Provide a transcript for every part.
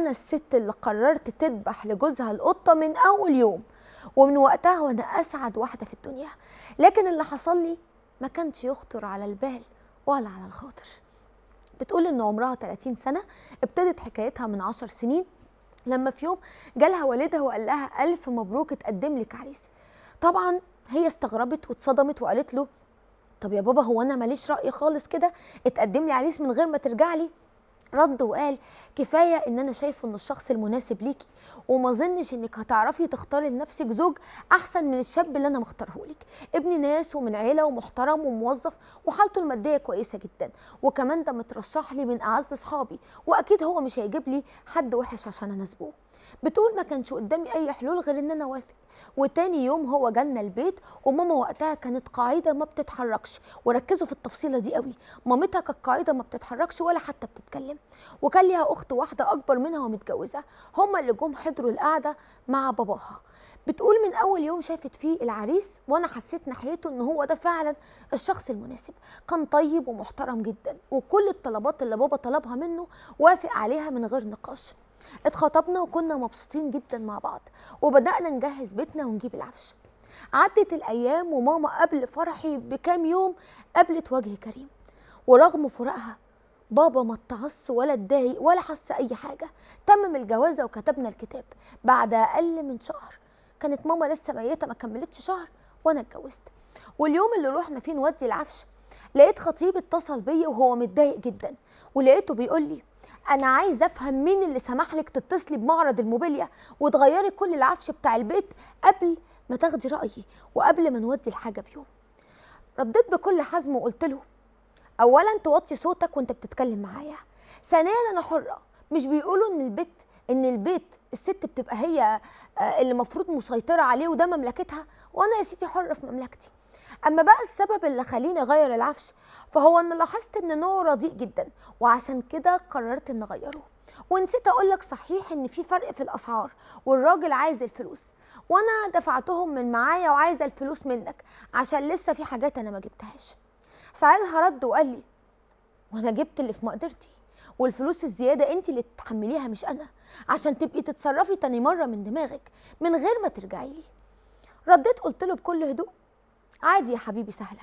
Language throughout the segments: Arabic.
انا الست اللي قررت تذبح لجوزها القطه من اول يوم، ومن وقتها وانا اسعد واحده في الدنيا. لكن اللي حصل لي ما كانش يخطر على البال ولا على الخاطر. بتقول ان عمرها 30 سنه، ابتدت حكايتها من 10 سنين لما في يوم جالها والدها وقال لها الف مبروك اتقدم لك عريس. طبعا هي استغربت واتصدمت وقالت له طب يا بابا هو انا ماليش راي خالص كده، اتقدم لي عريس من غير ما ترجع لي؟ رد وقال كفايه ان انا شايف انه الشخص المناسب ليكي، وما اظنش انك هتعرفي تختاري لنفسك زوج احسن من الشاب اللي انا مختاره لك، ابن ناس ومن عيله ومحترم وموظف وحالته الماديه كويسه جدا، وكمان ده مترشح لي من اعز اصحابي، واكيد هو مش هيجيب لي حد وحش عشان اناسبه. بتقول ما كانش قدامي اي حلول غير ان انا اوافق. وتاني يوم هو جالنا البيت، وماما وقتها كانت قاعده ما بتتحركش، وركزوا في التفصيله دي قوي، مامتها كانت قاعده ما بتتحركش ولا حتى بتتكلم، وكان ليها اخت واحده اكبر منها ومتجوزه، هما اللي جم حضروا القعده مع باباها. بتقول من اول يوم شافت فيه العريس وانا حسيت ناحيته ان هو ده فعلا الشخص المناسب، كان طيب ومحترم جدا، وكل الطلبات اللي بابا طلبها منه وافق عليها من غير نقاش. اتخطبنا وكنا مبسوطين جدا مع بعض، وبدأنا نجهز بيتنا ونجيب العفش. عدت الأيام وماما قبل فرحي بكام يوم قابلت وجه كريم، ورغم فراقها بابا ما اتعص ولا اتضايق ولا حس أي حاجة. تمم الجوازة وكتبنا الكتاب بعد أقل من شهر. كانت ماما لسه ميتة ما كملتش شهر وأنا اتجوزت. واليوم اللي روحنا فيه نودي العفش لقيت خطيبي اتصل بيا وهو متضايق جدا، ولقيته بيقول لي انا عايز افهم مين اللي سمح لك تتصلي بمعرض الموبيليا وتغيري كل العفش بتاع البيت قبل ما تاخدي رايي وقبل ما نودي الحاجه بيوم. رديت بكل حزم وقلت له اولا توطي صوتك وانت بتتكلم معايا، ثانيا انا حره، مش بيقولوا ان البيت الست بتبقى هي اللي المفروض مسيطره عليه وده مملكتها، وانا يا سيدي حره في مملكتي. اما بقى السبب اللي خليني اغير العفش فهو ان لاحظت ان نوعه رديء جدا، وعشان كده قررت ان اغيره. ونسيت اقولك صحيح ان في فرق في الاسعار، والراجل عايز الفلوس وانا دفعتهم من معايا وعايزه الفلوس منك عشان لسه في حاجات انا ما جبتهاش. ساعتها رد وقال لي وانا جبت اللي في مقدرتي، والفلوس الزياده انت اللي تتحمليها مش انا، عشان تبقي تتصرفي تاني مره من دماغك من غير ما ترجعي لي. رديت قلت له بكل هدوء عادي يا حبيبي سهله،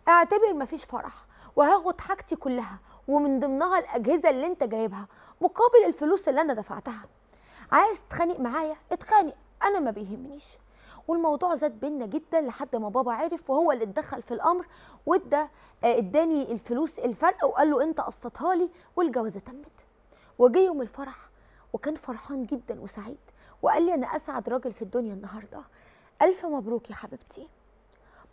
اعتبر مفيش فرح وهاخد حاجتي كلها ومن ضمنها الاجهزه اللي انت جايبها مقابل الفلوس اللي انا دفعتها. عايز تتخانق معايا اتخانق، انا ما بيهمنيش. والموضوع زاد بينا جدا لحد ما بابا عرف، وهو اللي اتدخل في الامر اداني الفلوس الفرق وقال له انت قسطها لي، والجوازه تمت. وجه يوم الفرح وكان فرحان جدا وسعيد، وقال لي انا اسعد راجل في الدنيا النهارده، الف مبروك يا حبيبتي.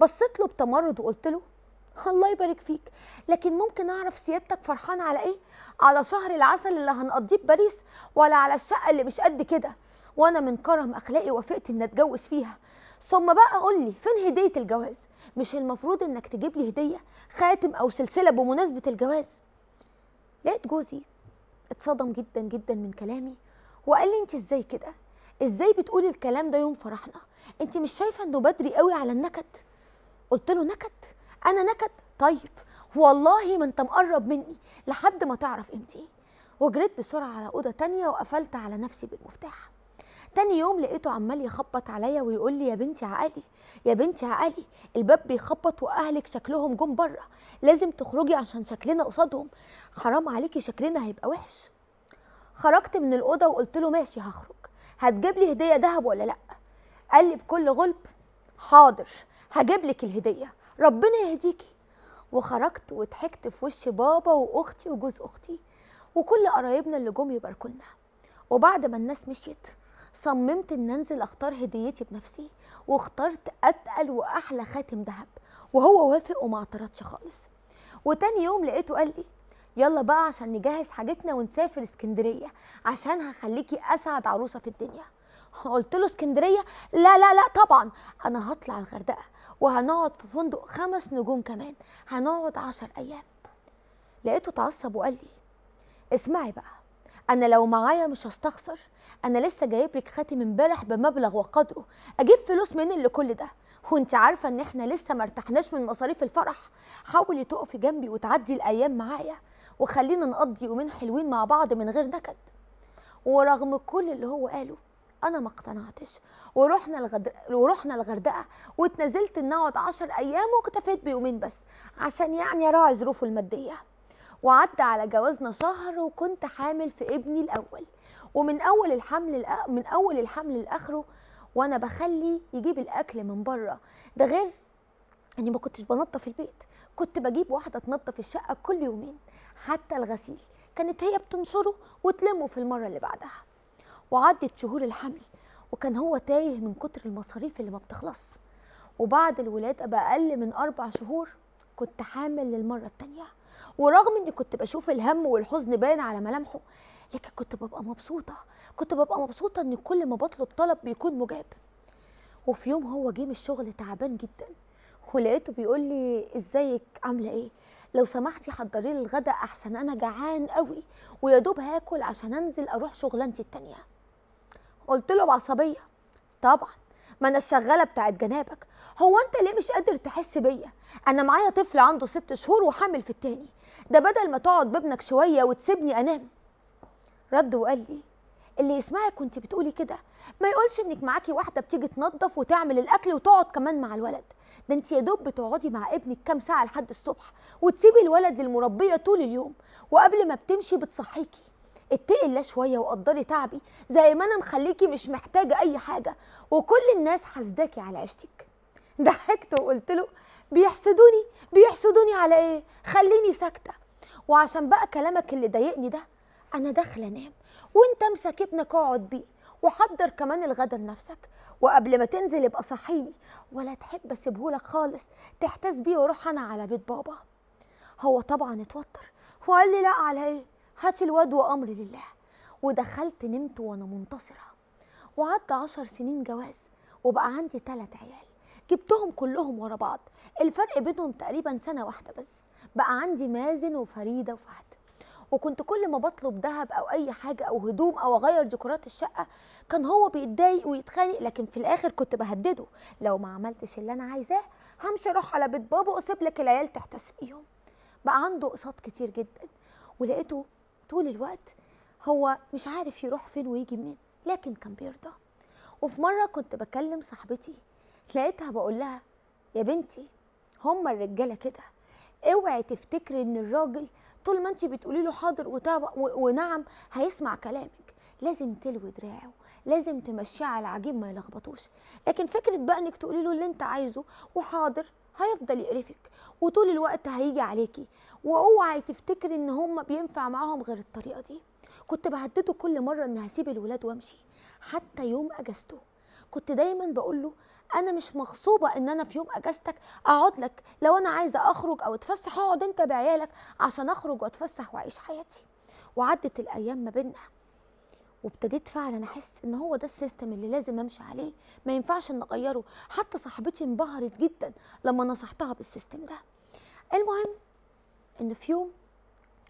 بصيت له بتمرد وقلت له الله يبارك فيك، لكن ممكن اعرف سيادتك فرحان على ايه؟ على شهر العسل اللي هنقضيه في باريس، ولا على الشقه اللي مش قد كده؟ وانا من كرم اخلاقي وافقت ان اتجوز فيها. ثم بقى قول لي فين هديه الجواز؟ مش المفروض انك تجيب لي هديه خاتم او سلسله بمناسبه الجواز؟ لقيت جوزي اتصدم جدا جدا من كلامي وقال لي انت ازاي كده؟ ازاي بتقولي الكلام ده يوم فرحنا؟ انت مش شايفه انه بدري قوي على النكد؟ قلت له نكد؟ انا نكد؟ طيب والله ما انت مقرب مني لحد ما تعرف قيمتي. وجريت بسرعه على اوضه تانية وقفلت على نفسي بالمفتاح. تاني يوم لقيته عمال يخبط عليا ويقول لي يا بنتي عقلي يا بنتي عقلي، الباب بيخبط واهلك شكلهم جم بره، لازم تخرجي عشان شكلنا قصادهم، حرام عليكي شكلنا هيبقى وحش. خرجت من الاوضه وقلت له ماشي هخرج، هتجيب لي هديه ذهب ولا لا؟ قال لي بكل غلب حاضر هجيب لك الهديه، ربنا يهديكي. وخرجت وضحكت في وش بابا واختي وجوز اختي وكل قرايبنا اللي جم يباركوا لنا. وبعد ما الناس مشيت صممت ان انزل اختار هديتي بنفسي، واخترت اتقل واحلى خاتم ذهب، وهو وافق وما اعترضش خالص. وتاني يوم لقيته قال لي يلا بقى عشان نجهز حاجتنا ونسافر اسكندريه عشان هخليكي اسعد عروسه في الدنيا. قلت له اسكندريه؟ لا لا لا طبعا، انا هطلع الغردقه وهنقعد في فندق 5 نجوم كمان، هنقعد 10 ايام. لقيته اتعصب وقال لي اسمعي بقى، انا لو معايا مش هستخسر، انا لسه جايب لك خاتم امبارح بمبلغ وقدره، اجيب فلوس منين لكل ده؟ وانت عارفه ان احنا لسه ما ارتحناش من مصاريف الفرح، حاولي تقفي جنبي وتعدي الايام معايا وخلينا نقضي يومين حلوين مع بعض من غير نكد. ورغم كل اللي هو قاله انا ما اقتنعتش، ورحنا الغردقه، واتنزلت ان اقعد 10 ايام واكتفيت بيومين بس عشان يعني اراعي ظروفه الماديه. وعدى على جوازنا شهر وكنت حامل في ابني الاول، ومن اول الحمل لاخره وانا بخلي يجيب الاكل من بره. ده غير اني ما كنتش بنظف البيت، كنت بجيب واحده تنظف الشقه كل يومين، حتى الغسيل كانت هي بتنشره وتلمه في المره اللي بعدها. وعدت شهور الحمل وكان هو تايه من كتر المصاريف اللي ما بتخلص. وبعد الولادة بأقل من 4 شهور كنت حامل للمرة التانية، ورغم اني كنت بشوف الهم والحزن باين على ملامحه، لكن كنت ببقى مبسوطة ان كل ما بطلب طلب بيكون مجاب. وفي يوم هو جه من الشغل تعبان جدا، ولقيته بيقول لي ازيك عامله ايه، لو سمحتي حضري لي الغدا احسن انا جعان قوي ويا دوب هاكل عشان انزل اروح شغلانتي التانيه. قلت له بعصبيه طبعا، ما انا الشغاله بتاعت جنابك، هو انت ليه مش قادر تحس بيا؟ انا معايا طفل عنده 6 شهور وحامل في التاني، ده بدل ما تقعد بابنك شويه وتسيبني انام. رد وقال لي اللي يسمعك وانت بتقولي كده ما يقولش انك معاكي واحده بتيجي تنظف وتعمل الاكل وتقعد كمان مع الولد، ده انت يا دوب بتقعدي مع ابنك كام ساعه لحد الصبح وتسيبي الولد للمربيه طول اليوم، وقبل ما بتمشي بتصحيكي. اتقي الله شويه وقدري تعبي زي ما انا مخليكي مش محتاجه اي حاجه، وكل الناس حاسداكي على عيشتك. ضحكت وقلت له بيحسدوني على ايه؟ خليني ساكته. وعشان بقى كلامك اللي ضايقني ده انا داخله انام، وانت امسك ابنك اقعد بيه وحضر كمان الغدا لنفسك، وقبل ما تنزل ابقى صحيني، ولا تحب اسيبهولك خالص تحتاس بيه واروح انا على بيت بابا. هو طبعا اتوتر وقال لي لا على ايه، هاتي الواد وامري لله. ودخلت نمت وانا منتصره. وعدى 10 سنين جواز وبقى عندي 3 عيال، جبتهم كلهم ورا بعض، الفرق بينهم تقريبا سنه واحده بس. بقى عندي مازن وفريده وفهد. وكنت كل ما بطلب دهب او اي حاجه او هدوم او اغير ديكورات الشقه كان هو بيتضايق ويتخانق، لكن في الاخر كنت بهدده لو ما عملتش اللي انا عايزاه همشي اروح على بيت بابا واسيب لك العيال تحتس فيهم. بقى عنده اقساط كتير جدا، ولقيته طول الوقت هو مش عارف يروح فين ويجي منين، لكن كان بيرضى. وفي مره كنت بكلم صاحبتي لقيتها بقول لها يا بنتي هما الرجاله كده، اوعي تفتكري ان الراجل طول ما انت بتقولي له حاضر ونعم هيسمع كلامك، لازم تلوي دراعه، لازم تمشيه على العجين ما يلخبطوش. لكن فكره بقى انك تقولي له اللي انت عايزه وحاضر هيفضل يقرفك وطول الوقت هيجي عليكي، واوعي تفتكري ان هم بينفع معاهم غير الطريقه دي. كنت بهدده كل مره ان هسيب الولاد وامشي، حتى يوم اجازته كنت دايما بقول له انا مش مغصوبه ان انا في يوم اجازتك اقعد لك، لو انا عايزه اخرج او اتفسح اقعد انت بعيالك عشان اخرج واتفسح واعيش حياتي. وعدت الايام ما بينا وابتديت فعلا احس ان هو ده السيستم اللي لازم امشي عليه، ما ينفعش ان اغيره. حتى صاحبتي انبهرت جدا لما نصحتها بالسيستم ده. المهم ان في يوم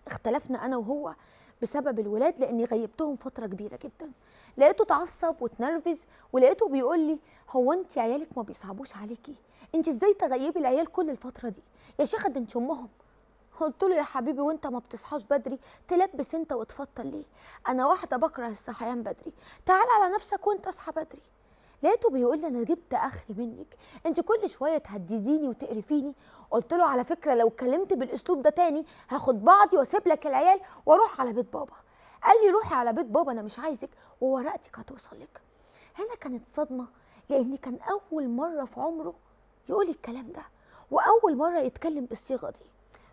اختلفنا انا وهو بسبب الولاد لاني غيبتهم فتره كبيره جدا. لقيته اتعصب واتنرفز، ولقيته بيقول لي هو انت عيالك ما بيصعبوش عليكي؟ انت ازاي تغيبي العيال كل الفتره دي يا شيخه؟ ده انت امهم. قلت له يا حبيبي وانت ما بتصحاش بدري تلبس انت وتفطر ليه؟ انا واحده بكره الصحيان بدري، تعال على نفسك وانت اصحى بدري. لقيته بيقول لي انا جبت اخري منك، انت كل شويه تهدديني وتقرفيني. قلت له على فكره لو اتكلمت بالاسلوب ده تاني هاخد بعضي واسيب لك العيال واروح على بيت بابا. قال لي روحي على بيت بابا انا مش عايزك وورقتك هتوصل لك. هنا كانت صدمه، لان كان اول مره في عمره يقول الكلام ده واول مره يتكلم بالصيغه دي.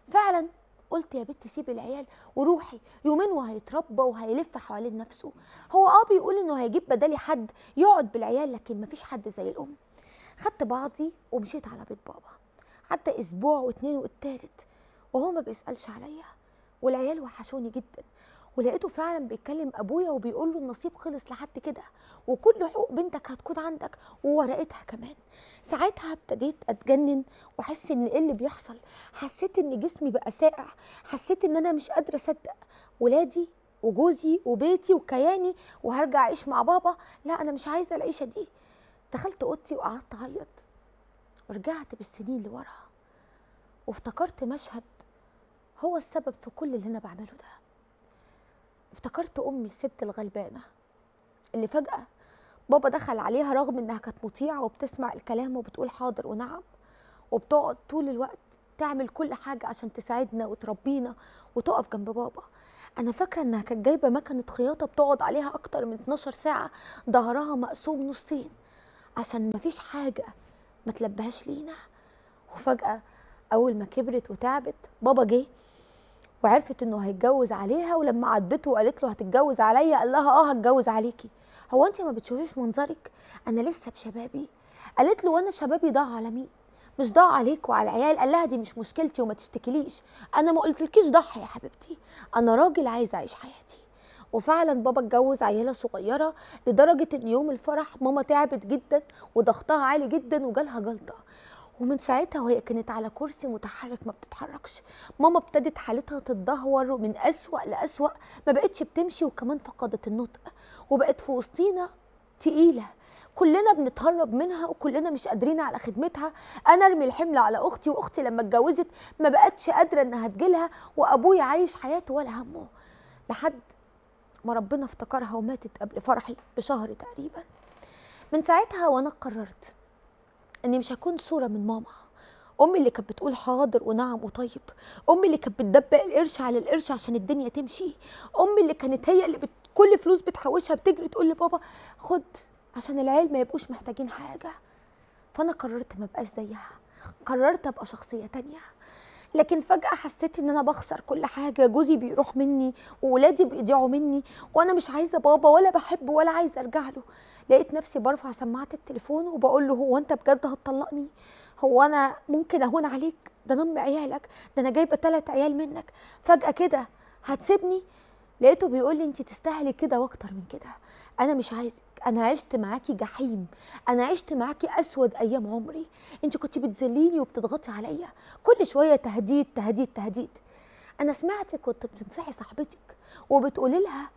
فعلا قلت يا بنتي سيبي العيال وروحي يومين وهيتربى وهيلف حوالين نفسه. هو بيقول انه هيجيب بدالي حد يقعد بالعيال، لكن مفيش حد زي الام. خدت بعضي ومشيت على بيت بابا. حتى اسبوع واتنين والتالت وهو ما بيسالش عليا، والعيال وحشوني جدا. ولقيته فعلا بيتكلم ابويا وبيقول له النصيب خلص لحد كده، وكل حقوق بنتك هتكون عندك وورقتها كمان. ساعتها ابتديت اتجنن واحس ان ايه اللي بيحصل. حسيت ان جسمي بقى ساقع، حسيت ان انا مش قادره اصدق ولادي وجوزي وبيتي وكياني وهرجع اعيش مع بابا. لا انا مش عايزه العيشه دي. دخلت اوضتي وقعدت اعيط ورجعت بالسنين لورا، وافتكرت مشهد هو السبب في كل اللي انا بعمله ده. افتكرت امي الست الغلبانه اللي فجاه بابا دخل عليها رغم انها كانت مطيعه وبتسمع الكلام وبتقول حاضر ونعم، وبتقعد طول الوقت تعمل كل حاجه عشان تساعدنا وتربينا وتقف جنب بابا. انا فاكره انها كانت جايبه مكنه خياطه بتقعد عليها اكتر من 12 ساعه، ظهرها مقسوم نصين عشان مفيش حاجه ما تلبهاش لينا. وفجاه اول ما كبرت وتعبت بابا جه وعرفت انه هيتجوز عليها، ولما عاتبته وقالت له هتتجوز عليا قال لها اه هتجوز عليكي. هو انت ما بتشوفيش منظرك؟ انا لسه بشبابي. قالت له وانا شبابي ضاع على مين؟ مش ضاع عليك وعلى العيال. قال لها دي مش مشكلتي وما تشتكيليش، انا ما قلتلكيش ضحي يا حبيبتي، انا راجل عايز اعيش حياتي. وفعلا بابا اتجوز عيله صغيره لدرجه ان يوم الفرح ماما تعبت جدا وضغطها عالي جدا وجالها جلطه، ومن ساعتها وهي كانت على كرسي متحرك ما بتتحركش. ماما ابتدت حالتها تتدهور من أسوأ لأسوأ، ما بقتش بتمشي وكمان فقدت النطق، وبقت في وسطينا تقيلة كلنا بنتهرب منها وكلنا مش قادرين على خدمتها. انا ارمي الحمل على اختي، واختي لما اتجوزت ما بقتش قادره انها تجيلها، وابويا عايش حياته ولا همه، لحد ما ربنا افتكرها وماتت قبل فرحي بشهر تقريبا. من ساعتها وانا قررت اني مش هكون صوره من ماما، امي اللي كانت بتقول حاضر ونعم وطيب، امي اللي كانت بتدبق القرش على القرش عشان الدنيا تمشي، امي اللي كانت هي اللي كل فلوس بتحوشها بتجري تقول لبابا خد عشان العيال ما يبقوش محتاجين حاجه. فانا قررت ما ابقاش زيها، قررت ابقى شخصيه تانية. لكن فجأة حسيت ان انا بخسر كل حاجة، جوزي بيروح مني وولادي بيضيعوا مني، وانا مش عايزة بابا ولا بحبه ولا عايزة ارجع له. لقيت نفسي برفع سماعة التليفون وبقول له هو انت بجد هتطلقني؟ هو انا ممكن اهون عليك؟ ده انا ام عيالك، ده انا جايبة 3 عيال منك، فجأة كده هتسيبني؟ لقيته بيقول لي انت تستاهلي كده واكتر من كده، انا مش عايزك، انا عشت معاكي جحيم، انا عشت معاكي اسود ايام عمري، انت كنت بتذليني وبتضغطي عليا كل شويه تهديد تهديد تهديد. انا سمعتك كنت بتنصحي صاحبتك وبتقولي لها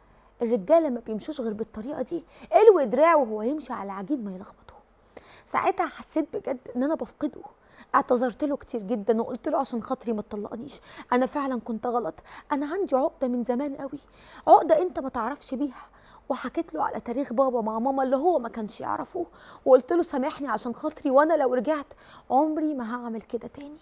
الرجاله ما بيمشوش غير بالطريقه دي، الوي دراعه وهو يمشي على عجين ما يلخبطه. ساعتها حسيت بجد ان انا بفقده، اعتذرت له كتير جدا وقلت له عشان خاطري ما تطلقنيش، انا فعلا كنت غلط، انا عندي عقده من زمان قوي، عقده انت ما تعرفش بيها. وحكيت له على تاريخ بابا مع ماما اللي هو ما كانش يعرفه، وقلت له سامحني عشان خاطري، وانا لو رجعت عمري ما هعمل كده تاني.